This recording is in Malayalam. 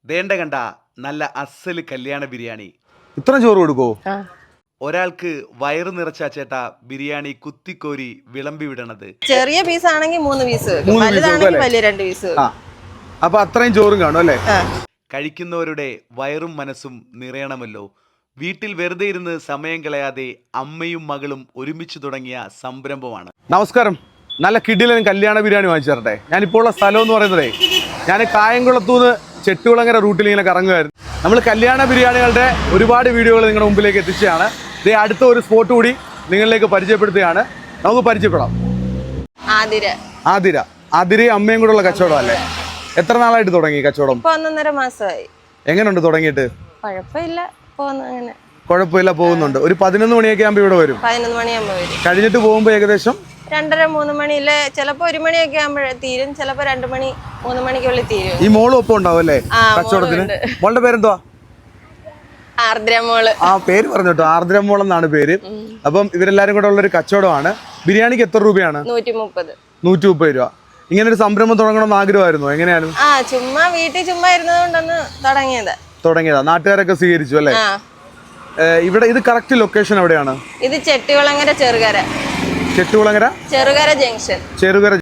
ദേണ്ട കണ്ട നല്ല അസല് കല്യാണ ബിരിയാണി. ഇത്ര ചോറ് കൊടുക്കോ? ഒരാൾക്ക് വയറ് നിറച്ച ചേട്ടാ ബിരിയാണി കുത്തിക്കോരി വിളമ്പി വിടണത്. ചെറിയ പീസ് ആണെങ്കിൽ 3 പീസ്, വലുതാണെങ്കിൽ വലിയ 2 പീസ്. അപ്പൊ അത്രയും ചോറും കാണും അല്ലേ? കഴിക്കുന്നവരുടെ വയറും മനസ്സും നിറയണമല്ലോ. വീട്ടിൽ വെറുതെ ഇരുന്ന് സമയം കളയാതെ അമ്മയും മകളും ഒരുമിച്ച് തുടങ്ങിയ സംരംഭമാണ്. നമസ്കാരം. നല്ല കിടിലൻ കല്യാണ ബിരിയാണി വാങ്ങിച്ചു തരട്ടെ. ഞാനിപ്പോൾ ഉള്ള സ്ഥലം എന്ന് പറയുന്നതേ, ഞാൻ കായംകുളത്തുനിന്ന് ചെട്ടുകുളങ്ങര റൂട്ടിൽ ഇങ്ങനെ കറങ്ങുമായിരുന്നു. നമ്മൾ കല്യാണ ബിരിയാണികളുടെ ഒരുപാട് വീഡിയോകൾ നിങ്ങളുടെ മുമ്പിലേക്ക് എത്തിച്ചതാണ്. ഇതേ അടുത്ത ഒരു സ്പോട്ട് കൂടി നിങ്ങളിലേക്ക് പരിചയപ്പെടുത്തുകയാണ്. നമുക്ക് പരിചയപ്പെടാം. ആതിര അമ്മയും കൂടെ ഉള്ള കച്ചവടം അല്ലേ? എത്ര നാളായിട്ട് തുടങ്ങി കച്ചവടം? 1.5 മാസമായി. എങ്ങനെയുണ്ട് തുടങ്ങിയിട്ട്? കുഴപ്പമില്ല, പോകുന്നുണ്ട്. ഒരു 11 മണിയൊക്കെ ആകുമ്പോൾ ഇവിടെ വരും. 11 മണിയാകുമ്പോൾ വരും. കഴിഞ്ഞിട്ട് പോകുമ്പോൾ ഏകദേശം 2:30-3 മണിയിലെ, ചിലപ്പോ 1 മണിയൊക്കെ ആകുമ്പോൾ തീരും, ചിലപ്പോ 2 മണി 3 മണിക്കുള്ളിൽ തീരും. ഈ മോളും ഒപ്പം ഉണ്ടാവും അല്ലേ കച്ചവടത്തിന്? മോളുടെ പേരെന്തുവാ? ആർദ്ര മോള്. ആ പേര് പറഞ്ഞു കേട്ടോ, ആർദ്ര മോൾ എന്നാണ് പേര്. അപ്പം ഇവരെല്ലാരും കൂടെ ഉള്ള ഒരു കച്ചവടമാണ്. ബിരിയാണിക്ക് എത്ര രൂപയാണ്? 130 രൂപ. ഇങ്ങനെ ഒരു സംരംഭം തുടങ്ങണമെന്ന് ആഗ്രഹമായിരുന്നു? എങ്ങനെയാണ്? ചുമ്മാ വീട്ടിൽ ചുമ്മാ ഇരുന്നതുകൊണ്ടൊന്ന് തുടങ്ങിയതാ. നാട്ടുകാരൊക്കെ സ്വീകരിച്ചു അല്ലേ? ഇവിടെ ഇത് കറക്റ്റ് ലൊക്കേഷൻ എവിടെയാണ്? ഇത് ചെറുകര ജംഗ്ഷൻ.